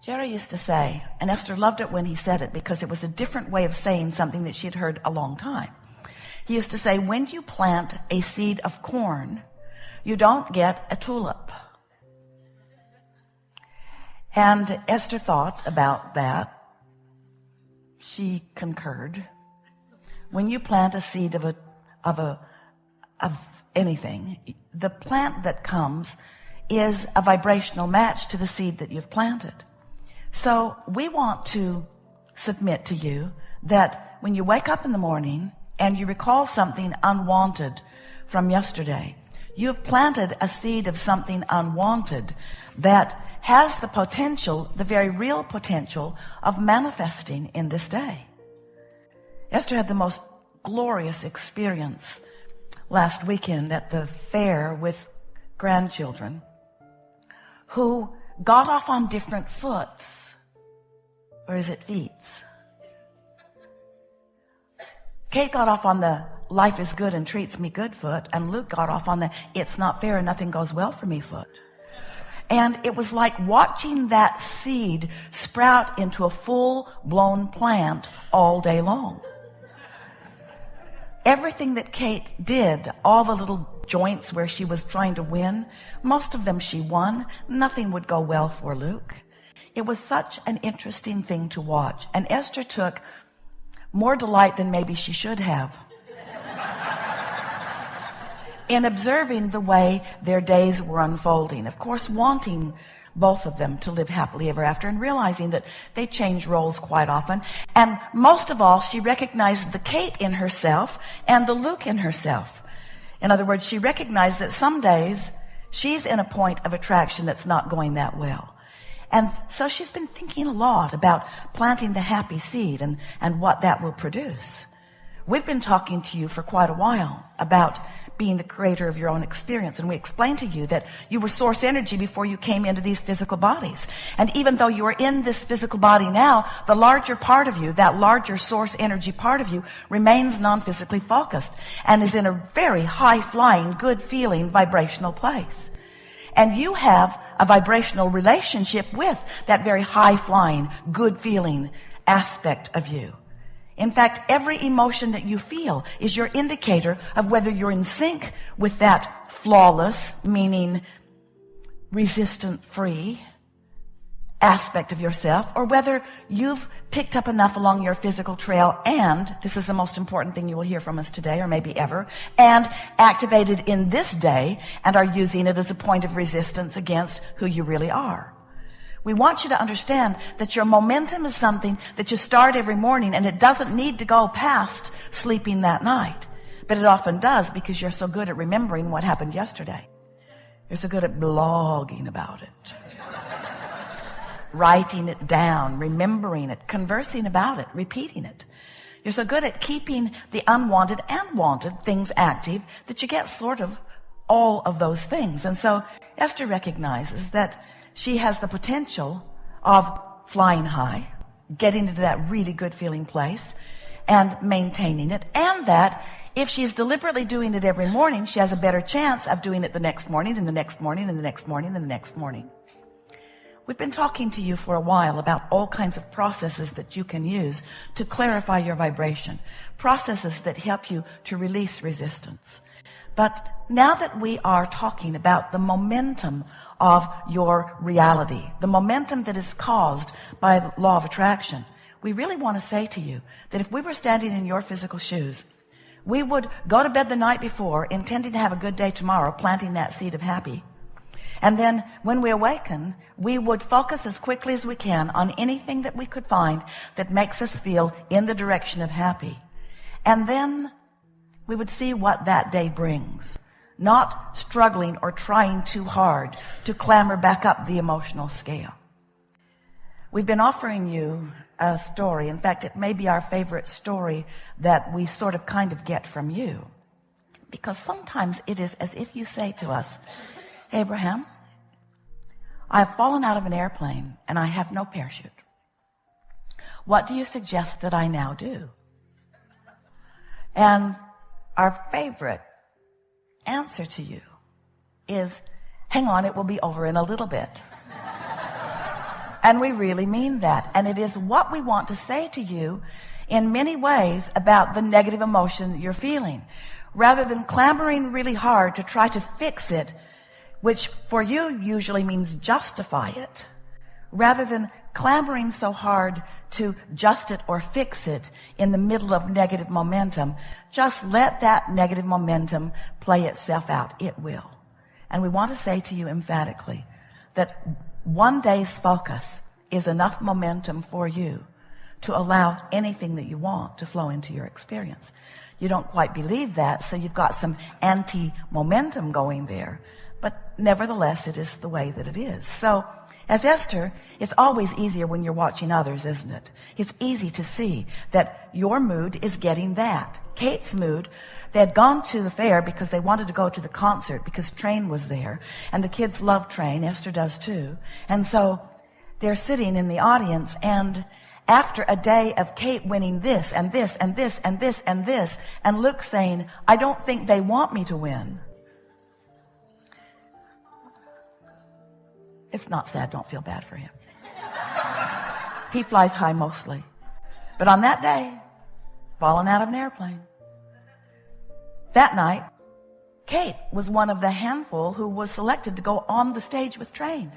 Jerry used to say, and Esther loved it when he said it because it was a different way of saying something that she had heard a long time. He used to say, when you plant a seed of corn, you don't get a tulip. And Esther thought about that. She concurred. When you plant a seed of anything, the plant that comes is a vibrational match to the seed that you've planted. So we want to submit to you that when you wake up in the morning and you recall something unwanted from yesterday, you have planted a seed of something unwanted that has the potential, the very real potential of manifesting in this day. Esther had the most glorious experience last weekend at the fair with grandchildren who got off on different foots. Or is it feets? Kate got off on the life is good and treats me good foot, and Luke got off on the it's not fair and nothing goes well for me foot. And it was like watching that seed sprout into a full-blown plant all day long. Everything that Kate did, all the little joints where she was trying to win, most of them she won. Nothing would go well for Luke. It was such an interesting thing to watch. And Esther took more delight than maybe she should have in observing the way their days were unfolding. Of course, wanting both of them to live happily ever after and realizing that they change roles quite often. And most of all, she recognized the Kate in herself and the Luke in herself. In other words, she recognized that some days she's in a point of attraction that's not going that well. And so she's been thinking a lot about planting the happy seed and what that will produce. We've been talking to you for quite a while about being the creator of your own experience. And we explained to you that you were source energy before you came into these physical bodies. And even though you are in this physical body now, the larger part of you, that larger source energy part of you, remains non-physically focused and is in a very high-flying, good-feeling, vibrational place. And you have a vibrational relationship with that very high-flying, good-feeling aspect of you. In fact, every emotion that you feel is your indicator of whether you're in sync with that flawless, meaning resistant-free aspect of yourself, or whether you've picked up enough along your physical trail and, this is the most important thing you will hear from us today, or maybe ever, and activated in this day and are using it as a point of resistance against who you really are. We want you to understand that your momentum is something that you start every morning, and it doesn't need to go past sleeping that night. But it often does, because you're so good at remembering what happened yesterday. You're so good at blogging about it. Writing it down, remembering it, conversing about it, repeating it. You're so good at keeping the unwanted and wanted things active that you get sort of all of those things. And so Esther recognizes that she has the potential of flying high, getting into that really good feeling place and maintaining it, and that if she's deliberately doing it every morning, she has a better chance of doing it the next morning and the next morning and the next morning and the next morning. We've been talking to you for a while about all kinds of processes that you can use to clarify your vibration, processes that help you to release resistance. But now that we are talking about the momentum of your reality, the momentum that is caused by the law of attraction, we really want to say to you that if we were standing in your physical shoes, we would go to bed the night before intending to have a good day tomorrow, planting that seed of happy. And then when we awaken, we would focus as quickly as we can on anything that we could find that makes us feel in the direction of happy. And then we would see what that day brings, not struggling or trying too hard to clamber back up the emotional scale. We've been offering you a story. In fact, it may be our favorite story that we sort of kind of get from you. Because sometimes it is as if you say to us, Abraham, I have fallen out of an airplane and I have no parachute. What do you suggest that I now do? And our favorite answer to you is, hang on, it will be over in a little bit. And we really mean that. And it is what we want to say to you in many ways about the negative emotion you're feeling. Rather than clamoring really hard to try to fix it, which for you usually means justify it, rather than clamoring so hard to just it or fix it in the middle of negative momentum, just let that negative momentum play itself out. It will. And we want to say to you emphatically that one day's focus is enough momentum for you to allow anything that you want to flow into your experience. You don't quite believe that, so you've got some anti-momentum going there. But nevertheless, it is the way that it is. So, as Esther, it's always easier when you're watching others, isn't it? It's easy to see that your mood is getting that. Kate's mood, they had gone to the fair because they wanted to go to the concert because Train was there. And the kids love Train. Esther does too. And so they're sitting in the audience, and after a day of Kate winning this and this and this and this and this, and Luke saying, I don't think they want me to win. It's not sad. Don't feel bad for him. He flies high mostly. But on that day, falling out of an airplane. That night, Kate was one of the handful who was selected to go on the stage with Train.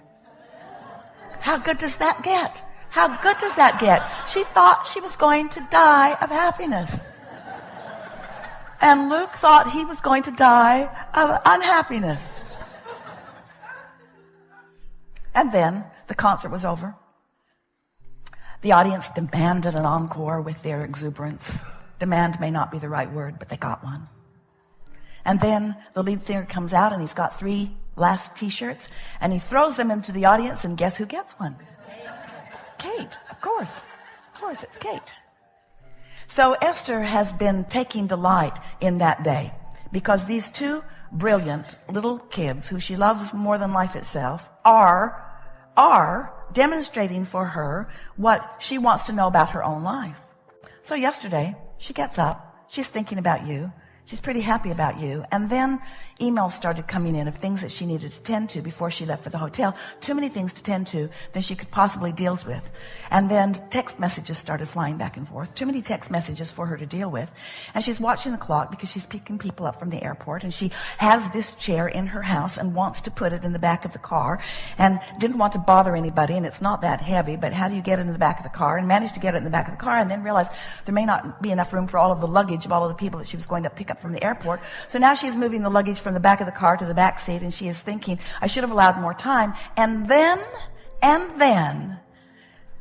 How good does that get? How good does that get? She thought she was going to die of happiness. And Luke thought he was going to die of unhappiness. And then the concert was over. The audience demanded an encore with their exuberance. Demand may not be the right word, but they got one. And then the lead singer comes out, and he's got 3 last t-shirts, and he throws them into the audience, and guess who gets one? Kate, of course. Of course, it's Kate. So Esther has been taking delight in that day because these 2 brilliant little kids who she loves more than life itself are demonstrating for her what she wants to know about her own life. So yesterday, she gets up, she's thinking about you, she's pretty happy about you, and then emails started coming in of things that she needed to tend to before she left for the hotel. Too many things to tend to than she could possibly deal with. And then text messages started flying back and forth. Too many text messages for her to deal with. And she's watching the clock because she's picking people up from the airport, and she has this chair in her house and wants to put it in the back of the car and didn't want to bother anybody, and it's not that heavy, but how do you get it in the back of the car? And managed to get it in the back of the car, and then realized there may not be enough room for all of the luggage of all of the people that she was going to pick up from the airport. So now she's moving the luggage from the back of the car to the back seat, and she is thinking, I should have allowed more time. And then,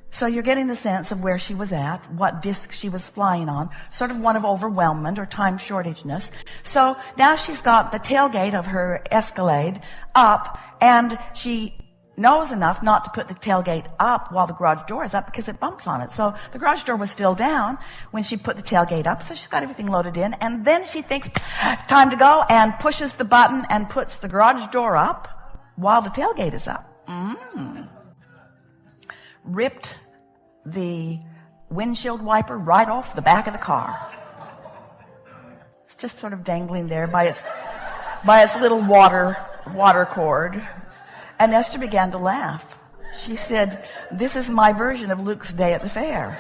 so you're getting the sense of where she was at, what disc she was flying on, sort of one of overwhelmment or time shortageness. So now she's got the tailgate of her Escalade up, and she knows enough not to put the tailgate up while the garage door is up because it bumps on it. So the garage door was still down when she put the tailgate up, so she's got everything loaded in, and then she thinks, time to go, and pushes the button and puts the garage door up while the tailgate is up. Ripped the windshield wiper right off the back of the car. It's just sort of dangling there by its little water cord. And Esther began to laugh. She said, this is my version of Luke's day at the fair.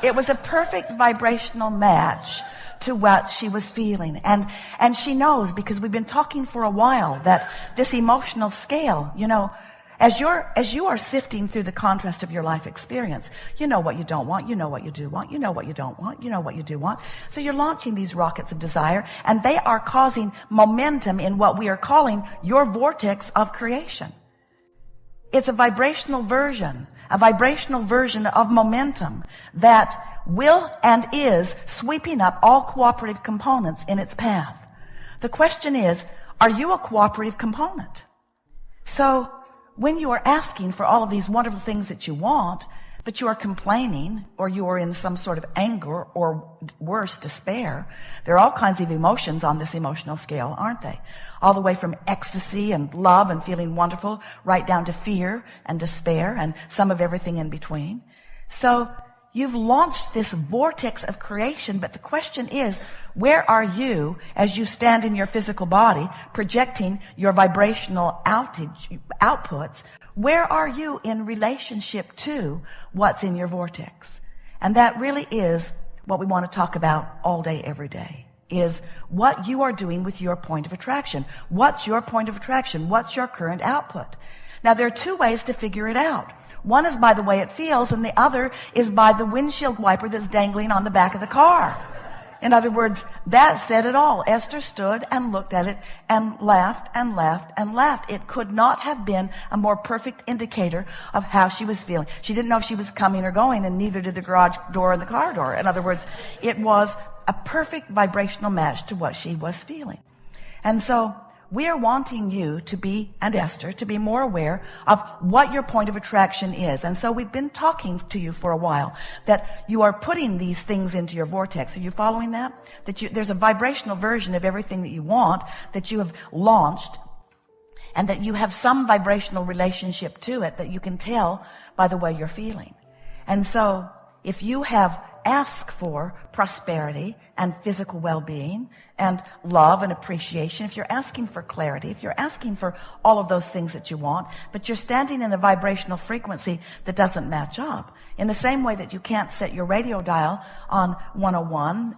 It was a perfect vibrational match to what she was feeling. And she knows, because we've been talking for a while, that this emotional scale, as you are sifting through the contrast of your life experience, you know what you don't want, you know what you do want, you know what you don't want, you know what you do want. So you're launching these rockets of desire, and they are causing momentum in what we are calling your vortex of creation. It's a vibrational version of momentum that will and is sweeping up all cooperative components in its path. The question is, are you a cooperative component? So, when you are asking for all of these wonderful things that you want, but you are complaining, or you are in some sort of anger, or worse, despair, there are all kinds of emotions on this emotional scale, aren't they? All the way from ecstasy and love and feeling wonderful, right down to fear and despair and some of everything in between. So you've launched this vortex of creation, but the question is, where are you as you stand in your physical body projecting your vibrational outputs? where are you in relationship to what's in your vortex? And that really is what we want to talk about all day, every day, is what you are doing with your point of attraction. What's your point of attraction? What's your current output? Now, there are two ways to figure it out. One is by the way it feels, and the other is by the windshield wiper that's dangling on the back of the car. In other words, that said it all. Esther stood and looked at it and laughed and laughed and laughed. It could not have been a more perfect indicator of how she was feeling. She didn't know if she was coming or going, and neither did the garage door and the car door. In other words, it was a perfect vibrational match to what she was feeling. And so we are wanting you to be, and Esther, to be more aware of what your point of attraction is. And so we've been talking to you for a while that you are putting these things into your vortex. Are you following that? There's a vibrational version of everything that you want that you have launched, and that you have some vibrational relationship to it that you can tell by the way you're feeling. And so if you have asked for prosperity and physical well-being and love and appreciation, if you're asking for clarity, if you're asking for all of those things that you want, but you're standing in a vibrational frequency that doesn't match up, in the same way that you can't set your radio dial on 101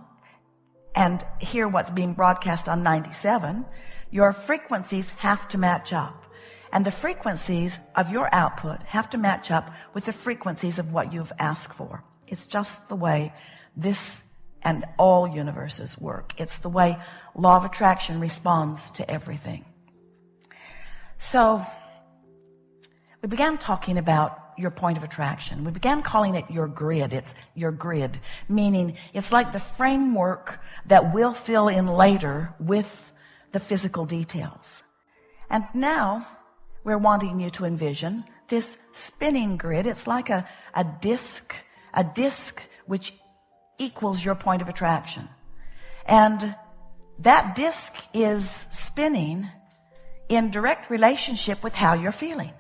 and hear what's being broadcast on 97, your frequencies have to match up. And the frequencies of your output have to match up with the frequencies of what you've asked for. It's just the way this and all universes work. It's the way law of attraction responds to everything. So we began talking about your point of attraction. We began calling it your grid. It's your grid, meaning it's like the framework that we'll fill in later with the physical details. And now we're wanting you to envision this spinning grid. It's like a disc which equals your point of attraction. And that disc is spinning in direct relationship with how you're feeling.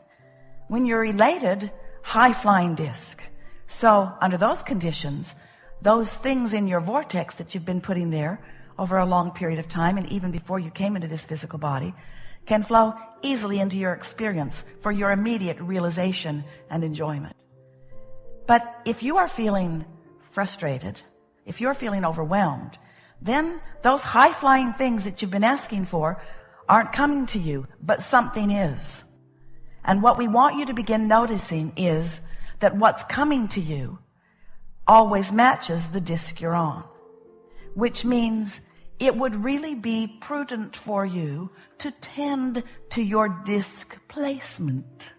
When you're elated, high-flying disc. So under those conditions, those things in your vortex that you've been putting there over a long period of time, and even before you came into this physical body, can flow easily into your experience for your immediate realization and enjoyment. But if you are feeling frustrated, if you're feeling overwhelmed, then those high-flying things that you've been asking for aren't coming to you, but something is. And what we want you to begin noticing is that what's coming to you always matches the disc you're on, which means it would really be prudent for you to tend to your disc placement.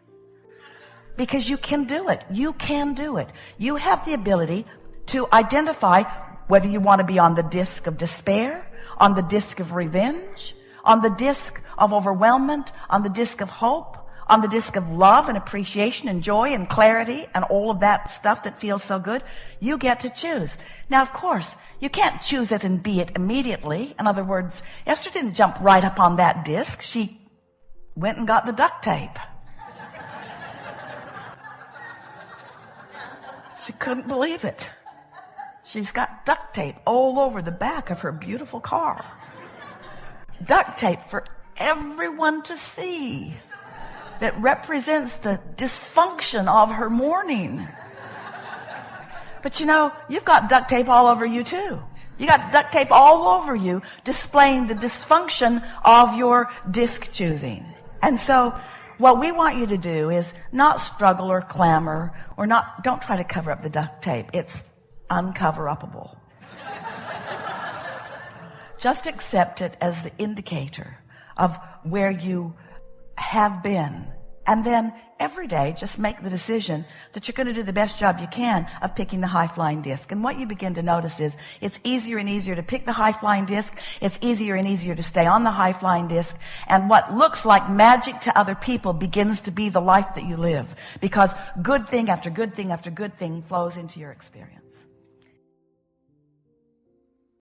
Because you can do it. You can do it. You have the ability to identify whether you want to be on the disc of despair, on the disc of revenge, on the disc of overwhelmment, on the disc of hope, on the disc of love and appreciation and joy and clarity and all of that stuff that feels so good. You get to choose. Now, of course, you can't choose it and be it immediately. In other words, Esther didn't jump right up on that disc. She went and got the duct tape. She couldn't believe it. She's got duct tape all over the back of her beautiful car. Duct tape for everyone to see that represents the dysfunction of her morning. But you know, you've got duct tape all over you too. You got duct tape all over you displaying the dysfunction of your disc choosing. And so what we want you to do is not struggle or clamor or don't try to cover up the duct tape. It's uncover-upable. Just accept it as the indicator of where you have been. And then every day, just make the decision that you're going to do the best job you can of picking the high-flying disc. And what you begin to notice is it's easier and easier to pick the high-flying disc. It's easier and easier to stay on the high-flying disc. And what looks like magic to other people begins to be the life that you live. Because good thing after good thing after good thing flows into your experience.